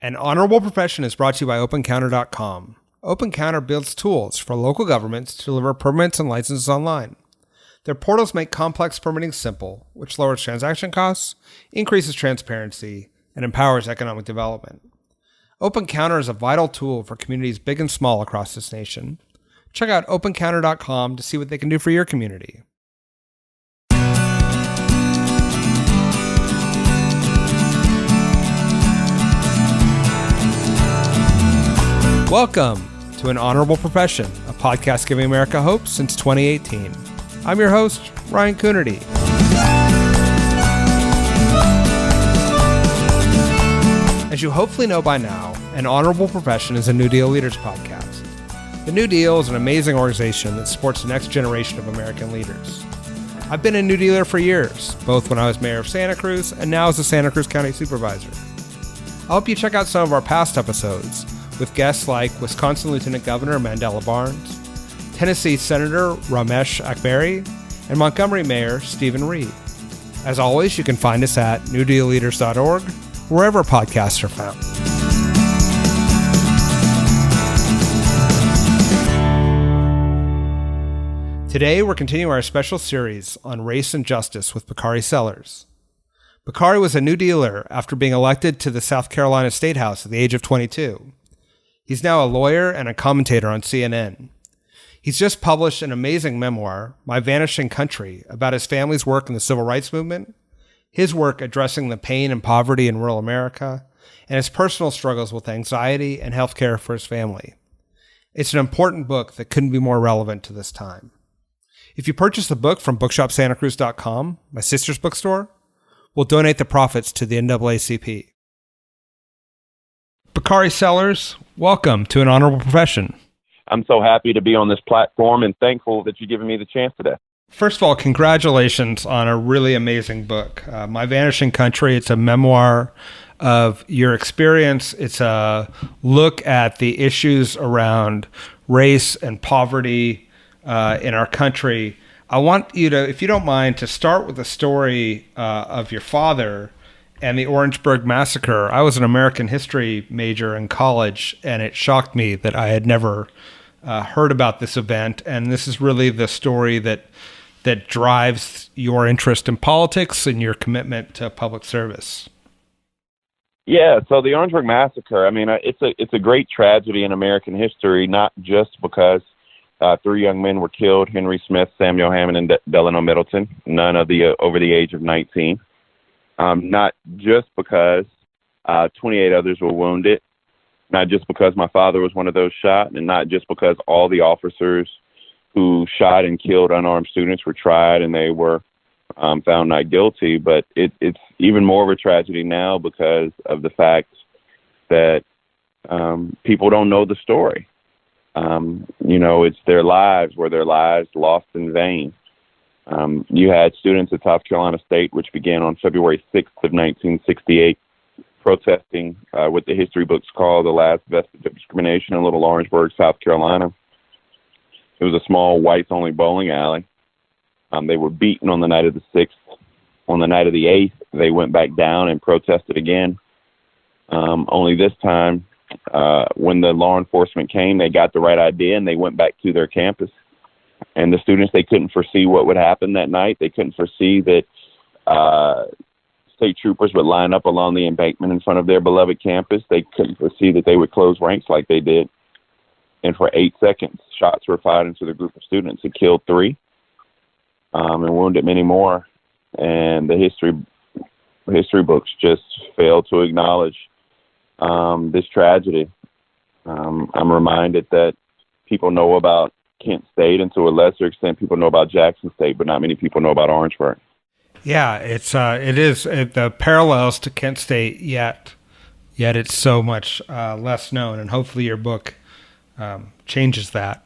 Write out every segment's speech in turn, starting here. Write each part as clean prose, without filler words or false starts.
An Honorable Profession is brought to you by OpenCounter.com. OpenCounter builds tools for local governments to deliver permits and licenses online. Their portals make complex permitting simple, which lowers transaction costs, increases transparency, and empowers economic development. OpenCounter is a vital tool for communities big and small across this nation. Check out OpenCounter.com to see what they can do for your community. Welcome to An Honorable Profession, a podcast giving America hope since 2018. I'm your host, Ryan Coonerty. As you hopefully know by now, An Honorable Profession is a New Deal Leaders podcast. The New Deal is an amazing organization that supports the next generation of American leaders. I've been a New Dealer for years, both when I was mayor of Santa Cruz and now as a Santa Cruz County supervisor. I hope you check out some of our past episodes with guests like Wisconsin Lieutenant Governor Mandela Barnes, Tennessee Senator Ramesh Akbari, and Montgomery Mayor Stephen Reed. As always, you can find us at newdealleaders.org, wherever podcasts are found. Today, we're continuing our special series on race and justice with Bakari Sellers. Bakari was a New Dealer after being elected to the South Carolina State House at the age of 22. He's now a lawyer and a commentator on CNN. He's just published an amazing memoir, My Vanishing Country, about his family's work in the civil rights movement, his work addressing the pain and poverty in rural America, and his personal struggles with anxiety and healthcare for his family. It's an important book that couldn't be more relevant to this time. If you purchase the book from bookshopsantacruz.com, my sister's bookstore, we'll donate the profits to the NAACP. Bakari Sellers, welcome to An Honorable Profession. I'm so happy to be on this platform and thankful that you've given me the chance today. First of all, congratulations on a really amazing book. My Vanishing Country, it's a memoir of your experience. It's a look at the issues around race and poverty in our country. I want you to, if you don't mind, to start with the story of your father and the Orangeburg Massacre. I was an American history major in college, and it shocked me that I had never heard about this event. And this is really the story that drives your interest in politics and your commitment to public service. Yeah, so the Orangeburg Massacre, I mean, it's a great tragedy in American history, not just because three young men were killed: Henry Smith, Samuel Hammond, and Delano Middleton, none of the over the age of 19. Not just because 28 others were wounded, not just because my father was one of those shot, and not just because all the officers who shot and killed unarmed students were tried and they were found not guilty, but it's even more of a tragedy now because of the fact that people don't know the story. It's their lives, were their lives lost in vain. You had students at South Carolina State, which began on February 6th of 1968, protesting what the history books call the last vestige of discrimination in Little Orangeburg, South Carolina. It was a small whites-only bowling alley. They were beaten on the night of the 6th. On the night of the 8th, they went back down and protested again. Only this time, when the law enforcement came, they got the right idea and they went back to their campus. And the students, they couldn't foresee what would happen that night. They couldn't foresee that state troopers would line up along the embankment in front of their beloved campus. They couldn't foresee that they would close ranks like they did. And for 8 seconds, shots were fired into the group of students. It killed 3 and wounded many more. And the history books just failed to acknowledge this tragedy. I'm reminded that people know about Kent State, and to a lesser extent, people know about Jackson State, but not many people know about Orangeburg. Yeah, it is the parallels to Kent State, yet it's so much less known, and hopefully your book changes that.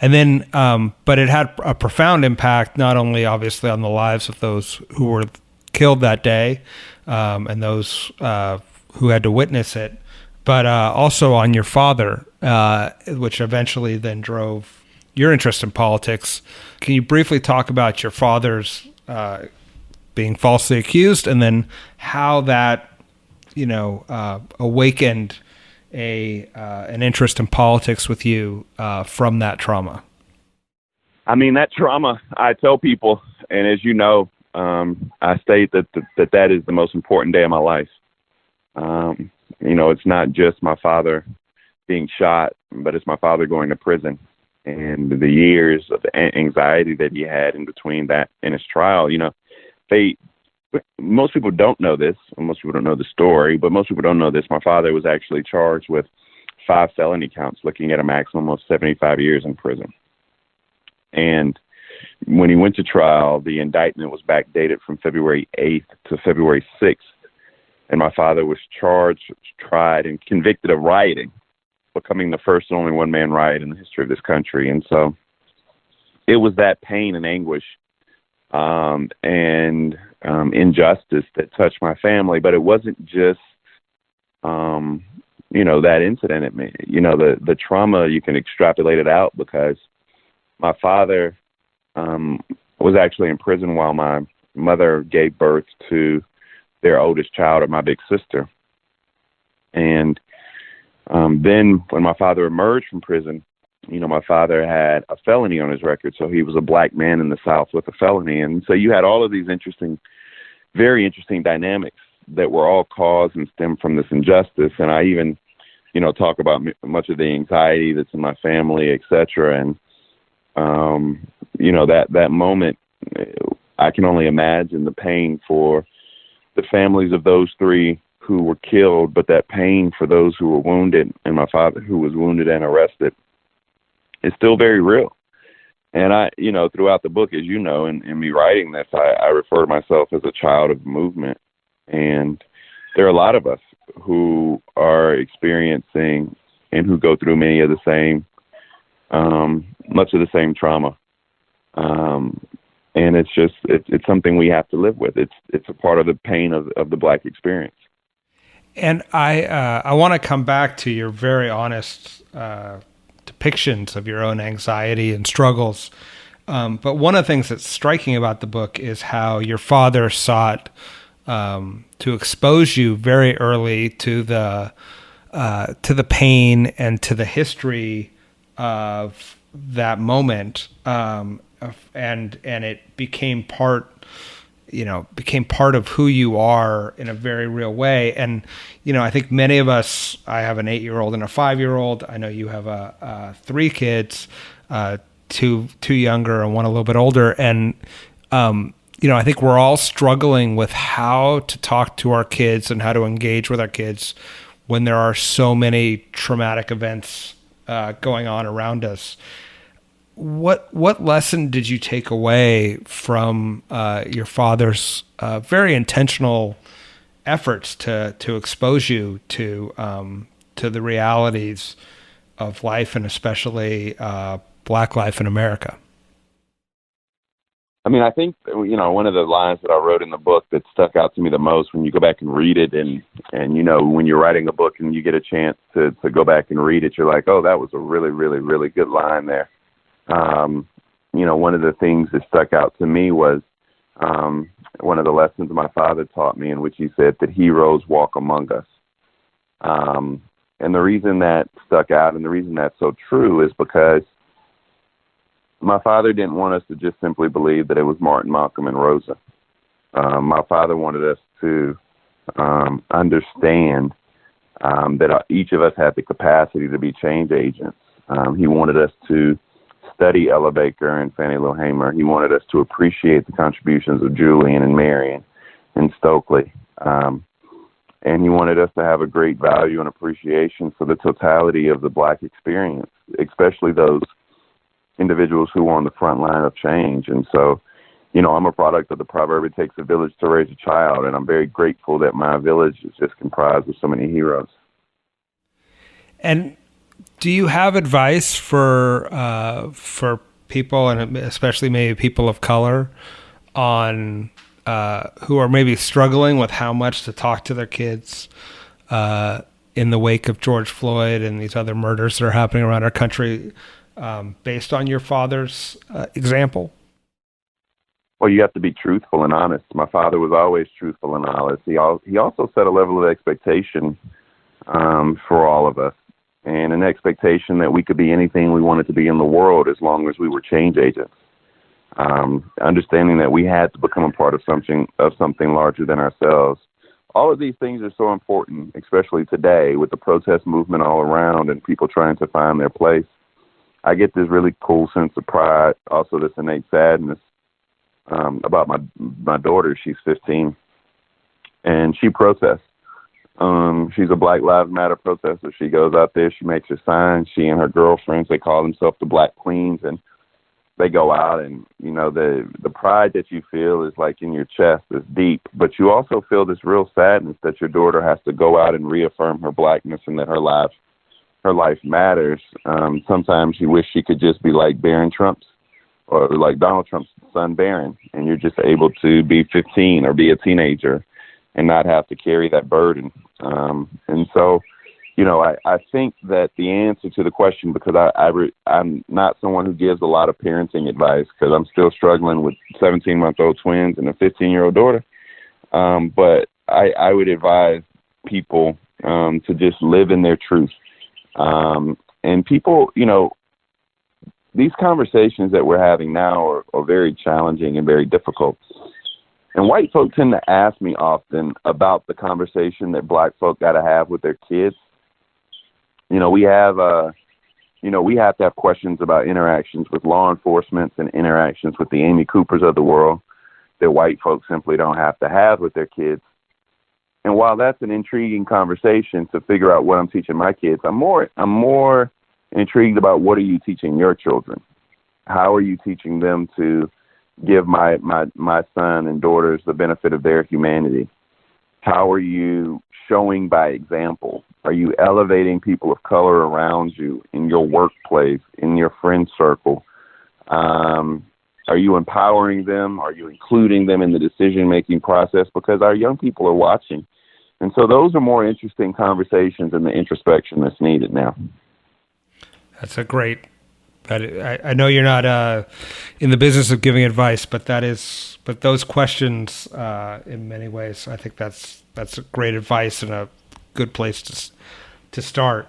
And then, but it had a profound impact, not only obviously on the lives of those who were killed that day, and those who had to witness it, but also on your father, which eventually then drove your interest in politics. Can you briefly talk about your father's being falsely accused, and then how that awakened an interest in politics with you from that trauma? I mean, that trauma, I tell people, and as you know, I state that is the most important day of my life. It's not just my father being shot, but it's my father going to prison, and the years of anxiety that he had in between that and his trial. Most people don't know this, and most people don't know the story, but most people don't know this. My father was actually charged with 5 felony counts, looking at a maximum of 75 years in prison. And when he went to trial, the indictment was backdated from February 8th to February 6th. And my father was charged, tried, and convicted of rioting, becoming the first and only one-man riot in the history of this country. And so it was that pain and anguish and injustice that touched my family. But it wasn't just, that incident. The trauma, you can extrapolate it out, because my father was actually in prison while my mother gave birth to their oldest child, or my big sister. And then when my father emerged from prison, my father had a felony on his record. So he was a black man in the South with a felony. And so you had all of these very interesting dynamics that were all caused and stemmed from this injustice. And I even, talk about much of the anxiety that's in my family, et cetera. And, that moment, I can only imagine the pain for the families of those 3 who were killed, but that pain for those who were wounded, and my father who was wounded and arrested, is still very real. And I, throughout the book, as you know, in me writing this, I refer to myself as a child of the movement. And there are a lot of us who are experiencing and who go through many of the same, much of the same trauma. And it's something we have to live with. It's a part of the pain of the Black experience. And I want to come back to your very honest depictions of your own anxiety and struggles. But one of the things that's striking about the book is how your father sought to expose you very early to the pain and to the history of that moment, and it became part of who you are in a very real way. And I think many of us, I have an 8-year-old and a 5-year-old. I know you have 3 kids, 2 younger and 1 a little bit older. And I think we're all struggling with how to talk to our kids and how to engage with our kids when there are so many traumatic events going on around us. What lesson did you take away from your father's very intentional efforts to expose you to the realities of life, and especially Black life in America? I mean, I think, one of the lines that I wrote in the book that stuck out to me the most, when you go back and read it, and when you're writing a book and you get a chance to go back and read it, you're like, oh, that was a really, really, really good line there. One of the things that stuck out to me was one of the lessons my father taught me, in which he said that heroes walk among us. And the reason that stuck out, and the reason that's so true, is because my father didn't want us to just simply believe that it was Martin, Malcolm, and Rosa. My father wanted us to understand that each of us had the capacity to be change agents. He wanted us to study Ella Baker and Fannie Lou Hamer. He wanted us to appreciate the contributions of Julian and Marion and Stokely. And he wanted us to have a great value and appreciation for the totality of the Black experience, especially those individuals who were on the front line of change. And so, I'm a product of the proverb, it takes a village to raise a child, and I'm very grateful that my village is just comprised of so many heroes. And do you have advice for people, and especially maybe people of color, on who are maybe struggling with how much to talk to their kids in the wake of George Floyd and these other murders that are happening around our country, based on your father's example? Well, you have to be truthful and honest. My father was always truthful and honest. He also set a level of expectation for all of us, and an expectation that we could be anything we wanted to be in the world as long as we were change agents. Understanding that we had to become a part of something larger than ourselves. All of these things are so important, especially today with the protest movement all around and people trying to find their place. I get this really cool sense of pride, also this innate sadness about my daughter. She's 15, and she protests. She's a Black Lives Matter protester. She goes out there, she makes her signs. She and her girlfriends, they call themselves the Black Queens, and they go out, and the pride that you feel is like in your chest, is deep, but you also feel this real sadness that your daughter has to go out and reaffirm her Blackness and that her life matters. Sometimes you wish she could just be like Barron Trump's, or like Donald Trump's son Barron, and you're just able to be 15 or be a teenager and not have to carry that burden. And so, I think that the answer to the question, because I'm not someone who gives a lot of parenting advice, because I'm still struggling with 17-month-old twins and a 15-year-old daughter. But I would advise people to just live in their truth. And people, these conversations that we're having now are very challenging and very difficult. And white folk tend to ask me often about the conversation that Black folk got to have with their kids. We have to have questions about interactions with law enforcement and interactions with the Amy Coopers of the world that white folks simply don't have to have with their kids. And while that's an intriguing conversation to figure out what I'm teaching my kids, I'm more intrigued about what are you teaching your children? How are you teaching them to give my son and daughters the benefit of their humanity? How are you showing by example? Are you elevating people of color around you in your workplace, in your friend circle? Are you empowering them? Are you including them in the decision-making process? Because our young people are watching. And so those are more interesting conversations and the introspection that's needed now. That's a great... I know you're not in the business of giving advice, but those questions, in many ways, I think that's a great advice and a good place to start.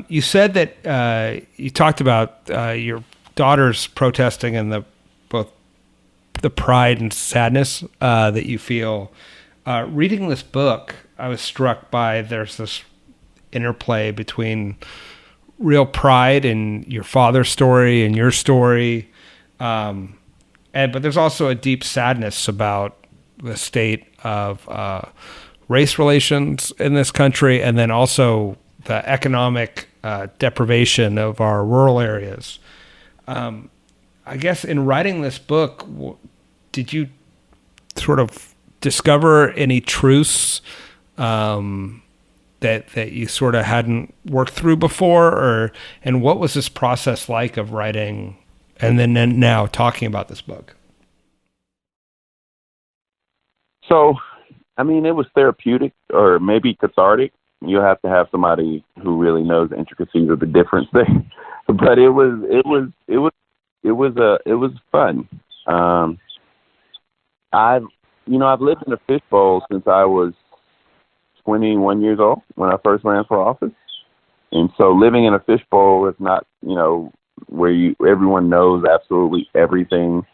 You said that you talked about your daughters protesting and both the pride and sadness that you feel. Reading this book, I was struck by there's this interplay between real pride in your father's story and your story, but there's also a deep sadness about the state of race relations in this country, and then also the economic deprivation of our rural areas. I guess in writing this book, did you sort of discover any truths that you sort of hadn't worked through before, and what was this process like of writing and then now talking about this book? So, it was therapeutic or maybe cathartic. You have to have somebody who really knows the intricacies of the different things, but it was fun. I've lived in a fishbowl since I was 21 years old when I first ran for office. And so living in a fishbowl is not, where everyone knows absolutely everything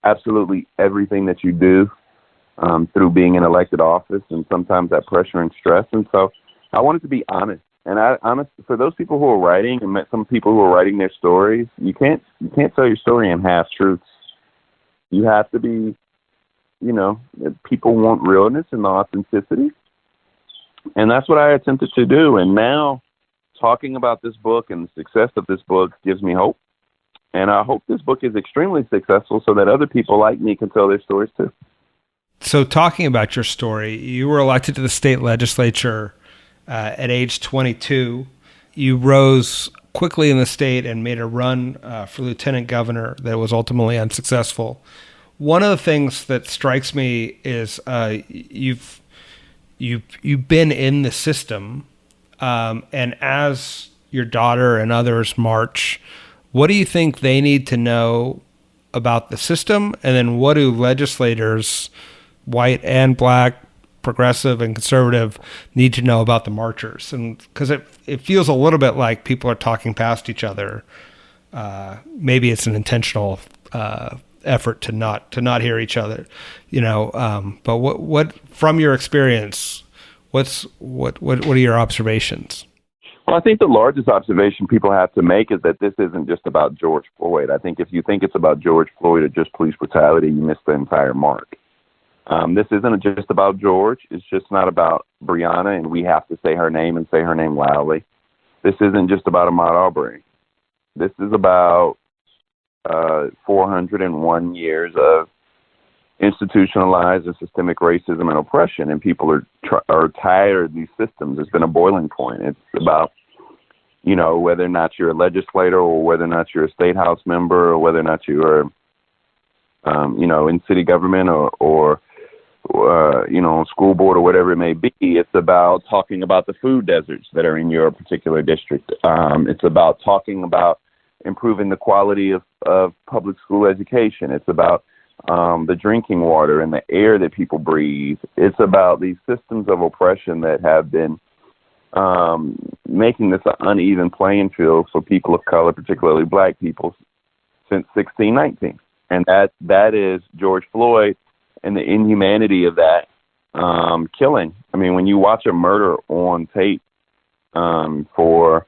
that you do through being in elected office, and sometimes that pressure and stress. And so I wanted to be honest. And for those people who are writing, and met some people who are writing their stories, you can't tell your story in half truths. You have to be, people want realness and authenticity. And that's what I attempted to do. And now talking about this book and the success of this book gives me hope. And I hope this book is extremely successful so that other people like me can tell their stories too. So talking about your story, you were elected to the state legislature at age 22. You rose quickly in the state and made a run for lieutenant governor that was ultimately unsuccessful. One of the things that strikes me is you've been in the system, and as your daughter and others march, what do you think they need to know about the system, and then what do legislators, white and black, progressive and conservative, need to know about the marchers? And because it feels a little bit like people are talking past each other. Maybe it's an intentional effort to not hear each other, but what from your experience, what are your observations? Well, I think the largest observation people have to make is that this isn't just about George Floyd. I think if you think it's about George Floyd or just police brutality, you miss the entire mark. This isn't just about George. It's just not about Breonna, and we have to say her name and say her name loudly. This isn't just about Ahmaud Arbery. This is about 401 years of institutionalized and systemic racism and oppression, and people are tired of these systems. It's been a boiling point. It's about, whether or not you're a legislator or whether or not you're a state house member or whether or not you are, in city government or school board or whatever it may be. It's about talking about the food deserts that are in your particular district. It's about talking about improving the quality of public school education. It's about the drinking water and the air that people breathe. It's about these systems of oppression that have been making this an uneven playing field for people of color, particularly black people, since 1619. And that is George Floyd and the inhumanity of that killing. I mean, when you watch a murder on tape for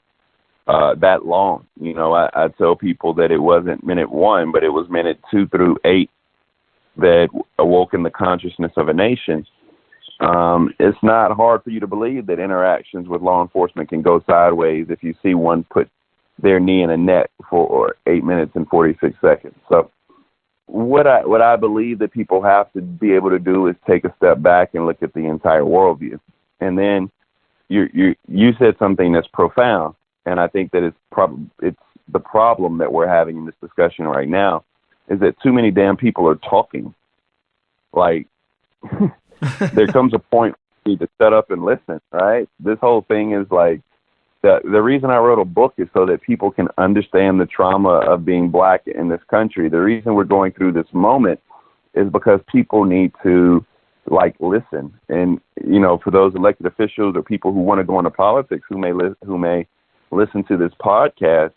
that long, I tell people that it wasn't minute 1, but it was minute 2 through 8 that awoke in the consciousness of a nation. It's not hard for you to believe that interactions with law enforcement can go sideways if you see one put their knee in a net for 8 minutes and 46 seconds. So what I believe that people have to be able to do is take a step back and look at the entire worldview. And then you said something that's profound, and I think that it's the problem that we're having in this discussion right now is that too many damn people are talking. Like, there comes a point where you need to shut up and listen, right? This whole thing is like, the reason I wrote a book is so that people can understand the trauma of being black in this country. The reason we're going through this moment is because people need to, listen. And, for those elected officials or people who want to go into politics who may listen to this podcast,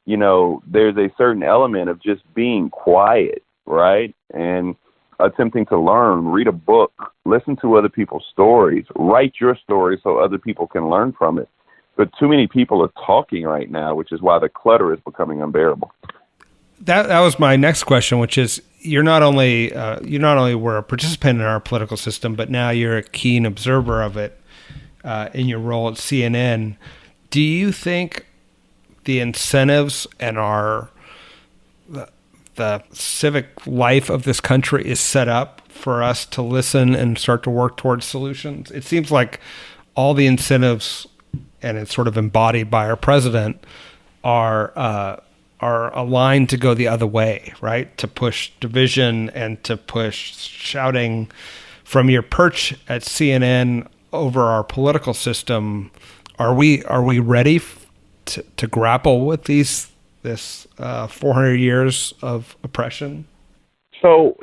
there's a certain element of just being quiet, right? And attempting to learn, read a book, listen to other people's stories, write your story so other people can learn from it. But too many people are talking right now, which is why the clutter is becoming unbearable. That was my next question, which is you not only were a participant in our political system, but now you're a keen observer of it in your role at CNN. Do you think the incentives and the civic life of this country is set up for us to listen and start to work towards solutions? It seems like all the incentives, and it's sort of embodied by our president, are aligned to go the other way, right? To push division and to push shouting. From your perch at CNN over our political system, are we ready to grapple with this 400 years of oppression? So,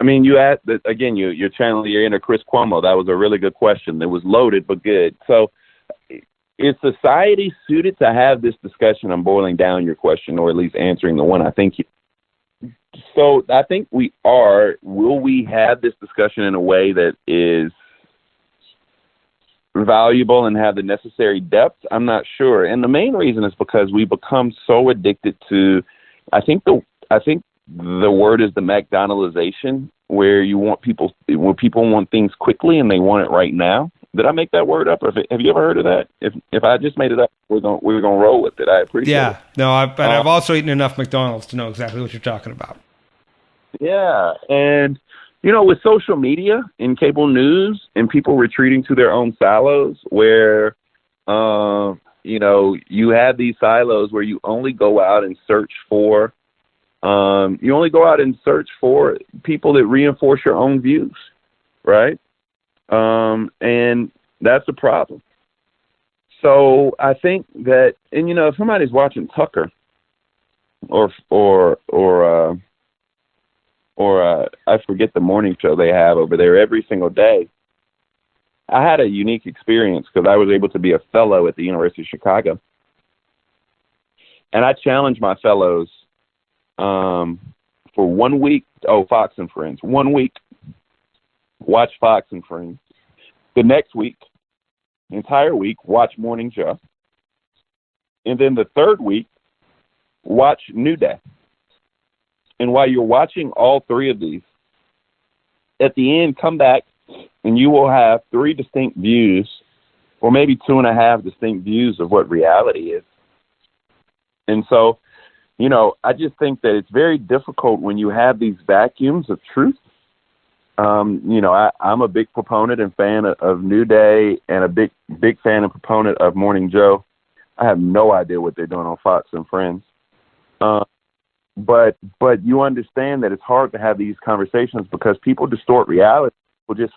I mean, you asked that again. You're channeling your inner Chris Cuomo. That was a really good question. It was loaded but good. So, is society suited to have this discussion? I'm boiling down your question, or at least answering the one I think. So, I think we are. Will we have this discussion in a way that is valuable and have the necessary depth? I'm not sure. And the main reason is because we become so addicted to, I think the word is the McDonaldization, where people want things quickly and they want it right now. Did I make that word up? Or have you ever heard of that? If I just made it up, we're gonna roll with it. I appreciate it. Yeah. No, I've also eaten enough McDonald's to know exactly what you're talking about. Yeah. And with social media and cable news and people retreating to their own silos where, you have these silos where you only go out and search for people that reinforce your own views, right? And that's a problem. So I think that, and if somebody's watching Tucker or or I forget the morning show they have over there every single day. I had a unique experience because I was able to be a fellow at the University of Chicago. And I challenged my fellows for 1 week. Oh, Fox and Friends. 1 week. Watch Fox and Friends. The next week, the entire week, watch Morning Show. And then the third week, watch New Day. And while you're watching all three of these, at the end, come back and you will have 3 distinct views, or maybe 2.5 distinct views of what reality is. And so, you know, I just think that it's very difficult when you have these vacuums of truth. You know, I'm a big proponent and fan of New Day, and a big fan and proponent of Morning Joe. I have no idea what they're doing on Fox and Friends. But you understand that it's hard to have these conversations because people distort reality. People just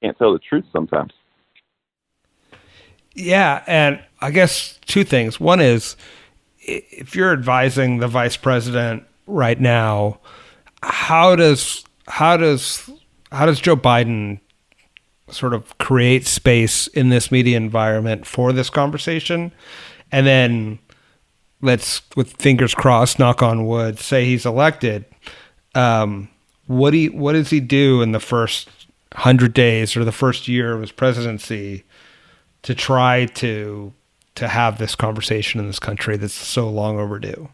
can't tell the truth sometimes. Yeah, and I guess 2 things. One is, if you're advising the vice president right now, how does Joe Biden sort of create space in this media environment for this conversation? And then let's, with fingers crossed, knock on wood, say he's elected. What does he do in the first 100 days or the first year of his presidency to try to have this conversation in this country that's so long overdue?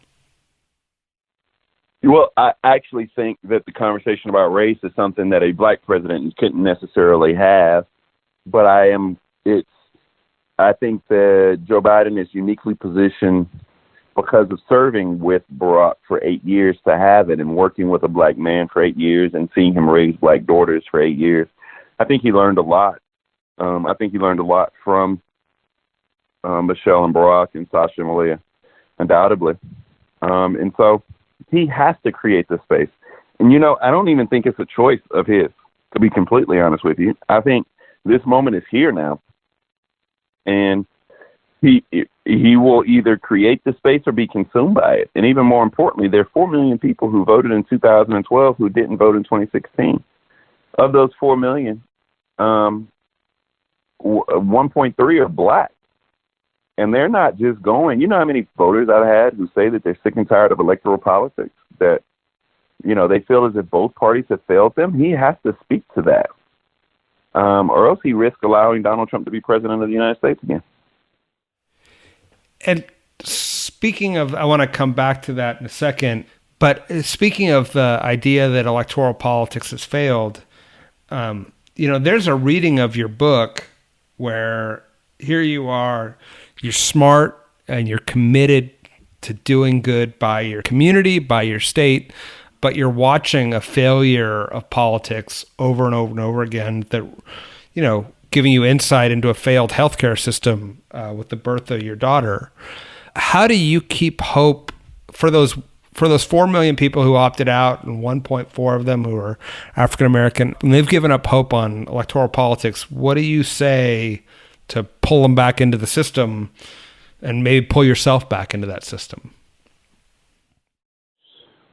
Well, I actually think that the conversation about race is something that a black president couldn't necessarily have, but I think that Joe Biden is uniquely positioned because of serving with Barack for 8 years to have it, and working with a black man for 8 years and seeing him raise black daughters for 8 years. I think he learned a lot. I think he learned a lot from Michelle and Barack and Sasha and Malia, undoubtedly. And so he has to create this space. And, you know, I don't even think it's a choice of his, to be completely honest with you. I think this moment is here now. And he will either create the space or be consumed by it. And even more importantly, there are 4 million people who voted in 2012 who didn't vote in 2016. Of those 4 million, 1.3 are black. And they're not just going, you know how many voters I've had who say that they're sick and tired of electoral politics, that, you know, they feel as if both parties have failed them. He has to speak to that. Or else he risks allowing Donald Trump to be president of the United States again. And speaking of, I want to come back to that in a second, but speaking of the idea that electoral politics has failed, you know, there's a reading of your book where here you are, you're smart and you're committed to doing good by your community, by your state, but you're watching a failure of politics over and over and over again that, you know, giving you insight into a failed healthcare system with the birth of your daughter. How do you keep hope for those 4 million people who opted out and 1.4 of them who are African American, and they've given up hope on electoral politics? What do you say to pull them back into the system and maybe pull yourself back into that system?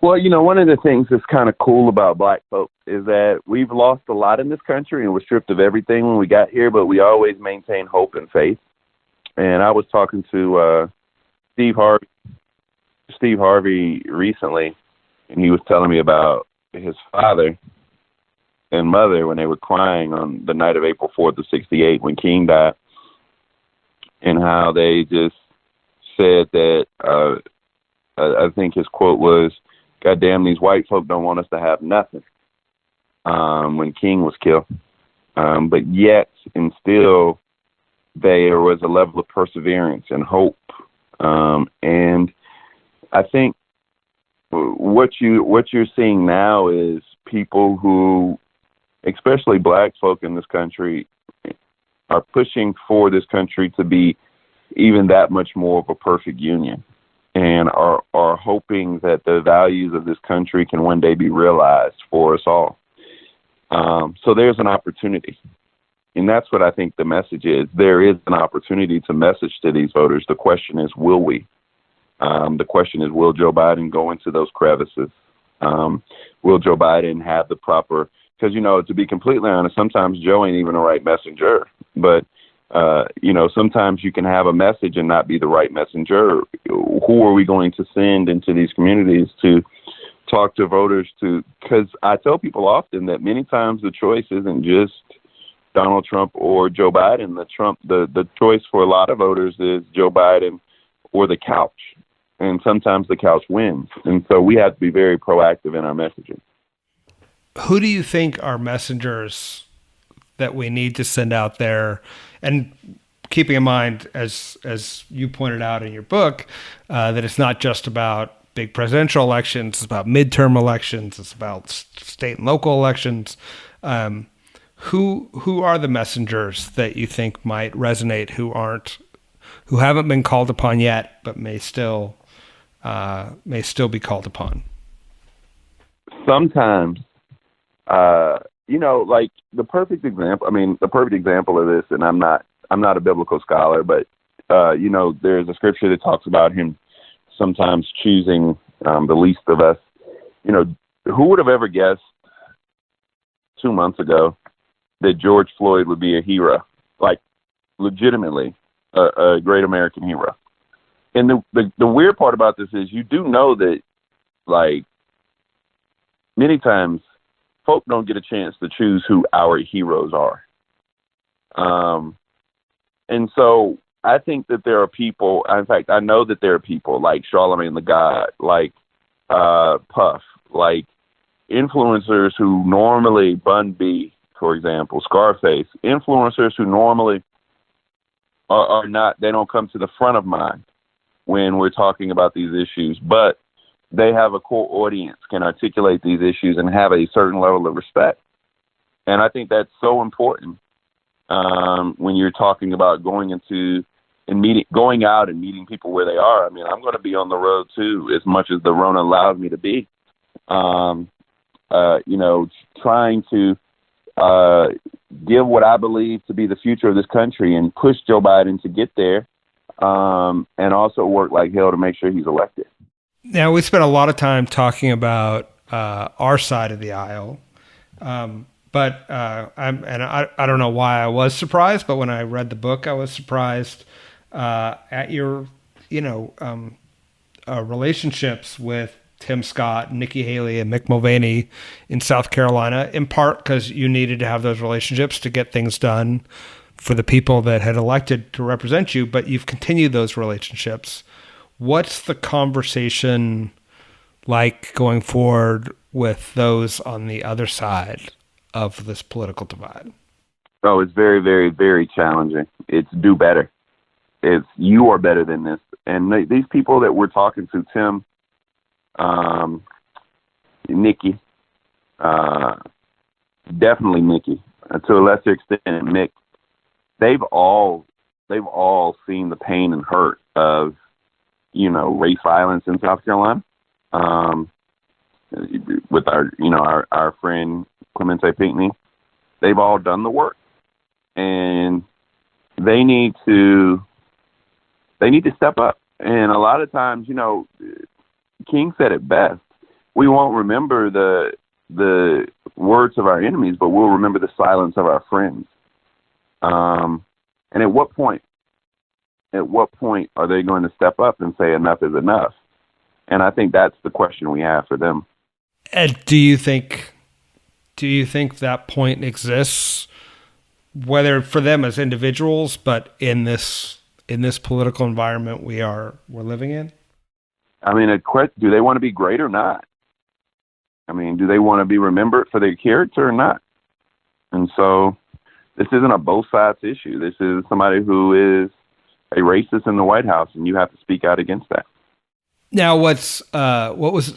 Well, you know, one of the things that's kind of cool about black folks is that we've lost a lot in this country and we're stripped of everything when we got here, but we always maintain hope and faith. And I was talking to Steve Harvey recently, and he was telling me about his father and mother when they were crying on the night of April 4th of 68 when King died, and how they just said that, I think his quote was, "God damn, these white folk don't want us to have nothing," when King was killed. But yet, and still, there was a level of perseverance and hope. And I think what you're seeing now is people who, especially black folk in this country, are pushing for this country to be even that much more of a perfect union, and are hoping that the values of this country can one day be realized for us all. So there's an opportunity. And that's what I think the message is. There is an opportunity to message to these voters. The question is, will we? The question is, will Joe Biden go into those crevices? Will Joe Biden have the proper? Because to be completely honest, sometimes Joe ain't even the right messenger. But sometimes you can have a message and not be the right messenger. Who are we going to send into these communities to talk to voters to? Because I tell people often that many times the choice isn't just Donald Trump or Joe Biden. The choice for a lot of voters is Joe Biden or the couch. And sometimes the couch wins. And so we have to be very proactive in our messaging. Who do you think are messengers that we need to send out there? And keeping in mind, as you pointed out in your book, that it's not just about big presidential elections, it's about midterm elections, it's about state and local elections. Who are the messengers that you think might resonate, who haven't been called upon yet, but may still be called upon? Sometimes, like the perfect example of this, and I'm not a biblical scholar, but there's a scripture that talks about him sometimes choosing the least of us. Who would have ever guessed 2 months ago that George Floyd would be a hero, like legitimately a great American hero? And the weird part about this is you do know that, like, many times folk don't get a chance to choose who our heroes are. And so I think that there are people, in fact, I know that there are people like Charlemagne the God, like Puff, like influencers who normally, Bun B, for example, Scarface, influencers who normally are not, they don't come to the front of mind when we're talking about these issues, but they have a core audience, can articulate these issues and have a certain level of respect. And I think that's so important when you're talking about going out and meeting people where they are. I mean, I'm going to be on the road too, as much as the Rona allows me to be, trying to give what I believe to be the future of this country and push Joe Biden to get there, and also work like hell to make sure he's elected. Now, we spent a lot of time talking about our side of the aisle, but I don't know why I was surprised, but when I read the book, I was surprised at your, relationships with Tim Scott, Nikki Haley, and Mick Mulvaney in South Carolina, in part because you needed to have those relationships to get things done for the people that had elected to represent you, but you've continued those relationships. What's the conversation like going forward with those on the other side of this political divide? Oh, it's very, very, very challenging. It's do better. It's you are better than this. And these people that we're talking to, Tim, Nikki, definitely Nikki, to a lesser extent Mick, they've all seen the pain and hurt of race violence in South Carolina. With our friend Clemente Pinckney, they've all done the work, and they need to step up. And a lot of times, King said it best: we won't remember the words of our enemies, but we'll remember the silence of our friends. And at what point are they going to step up and say enough is enough? And I think that's the question we have for them. And do you think that point exists, whether for them as individuals, but in this political environment we're living in? I mean, do they want to be great or not? I mean, do they want to be remembered for their character or not? And so this isn't a both sides issue. This is somebody who is a racist in the White House, and you have to speak out against that. Now, what was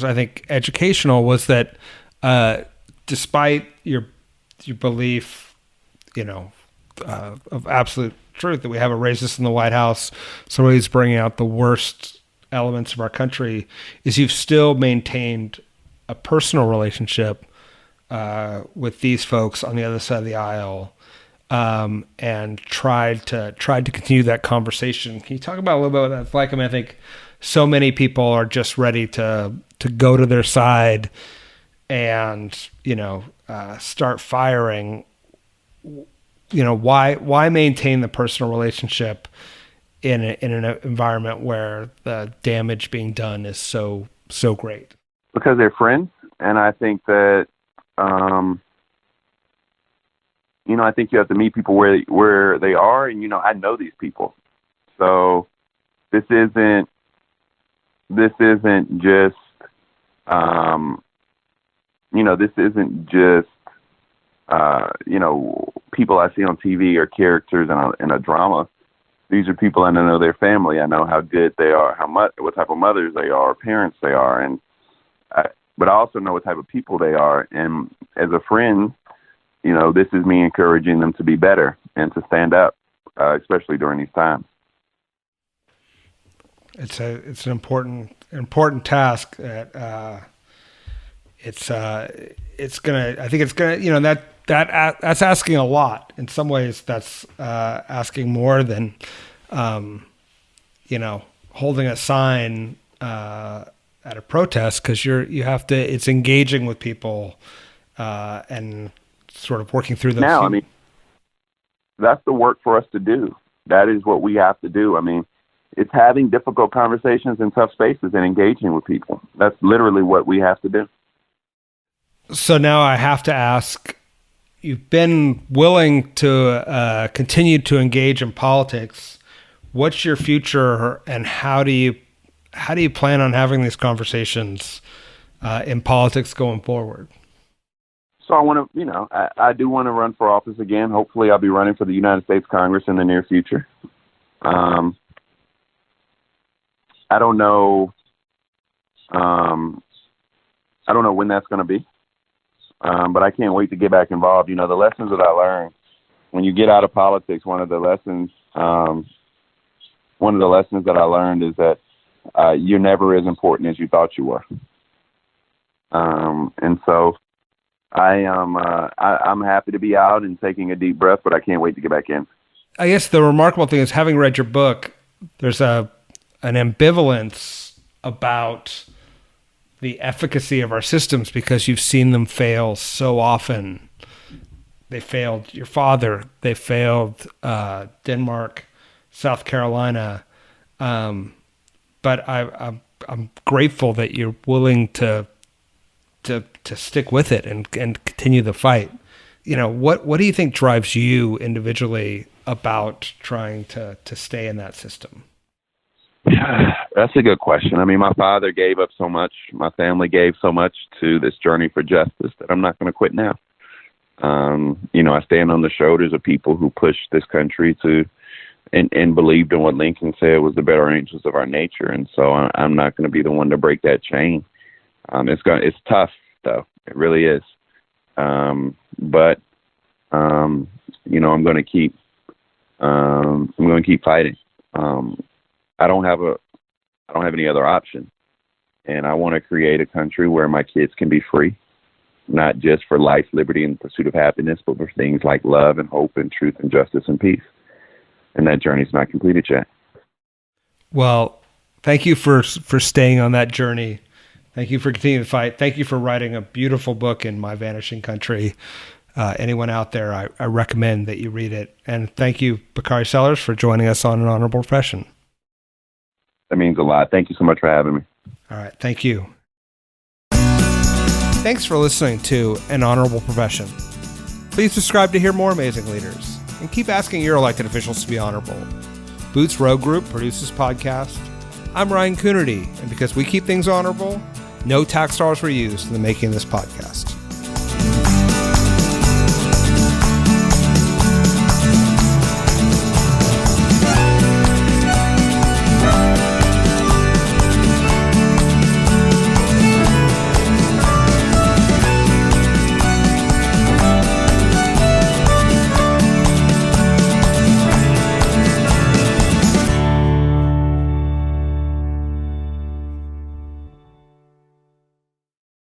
I think educational was that despite your belief, of absolute truth that we have a racist in the White House, somebody who's bringing out the worst elements of our country, is you've still maintained a personal relationship with these folks on the other side of the aisle, and tried to continue that conversation. Can you talk about a little bit what that's like? I mean, I think so many people are just ready to go to their side and, start firing. Why maintain the personal relationship in an environment where the damage being done is so great? Because they're friends, and I think that I think you have to meet people where they are, and I know these people, so this isn't just this isn't just people I see on TV or characters in a drama. These are people, and I know their family. I know how good they are, what type of mothers they are, parents they are, but I also know what type of people they are. And as a friend, this is me encouraging them to be better and to stand up, especially during these times. It's an important task. That's asking a lot. In some ways, that's asking more than, holding a sign at a protest, because it's engaging with people and sort of working through those. Now, that's the work for us to do. That is what we have to do. It's having difficult conversations in tough spaces and engaging with people. That's literally what we have to do. So now I have to ask, you've been willing to continue to engage in politics. What's your future, and how do you plan on having these conversations in politics going forward? So I want to, I do want to run for office again. Hopefully I'll be running for the United States Congress in the near future. I don't know when that's going to be. But I can't wait to get back involved. The lessons that I learned when you get out of politics, one of the lessons that I learned is that you're never as important as you thought you were. And so I'm happy to be out and taking a deep breath, but I can't wait to get back in. I guess the remarkable thing is, having read your book, there's an ambivalence about the efficacy of our systems, because you've seen them fail so often. They failed your father. They failed Denmark, South Carolina. But I'm grateful that you're willing to stick with it and continue the fight. What do you think drives you individually about trying to stay in that system? That's a good question. My father gave up so much. My family gave so much to this journey for justice that I'm not going to quit now. I stand on the shoulders of people who pushed this country and believed in what Lincoln said was the better angels of our nature. And so I'm not going to be the one to break that chain. It's tough though. It really is. But I'm going to keep fighting. I don't have any other option. And I want to create a country where my kids can be free, not just for life, liberty, and the pursuit of happiness, but for things like love and hope and truth and justice and peace. And that journey's not completed yet. Well, thank you for staying on that journey. Thank you for continuing to fight. Thank you for writing a beautiful book in My Vanishing Country. Anyone out there, I recommend that you read it. And thank you, Bakari Sellers, for joining us on An Honorable Profession. That means a lot. Thank you so much for having me. All right. Thank you. Thanks for listening to An Honorable Profession. Please subscribe to hear more amazing leaders, and keep asking your elected officials to be honorable. Boots Road Group produces podcast. I'm Ryan Coonerty, and because we keep things honorable, no tax dollars were used in the making of this podcast.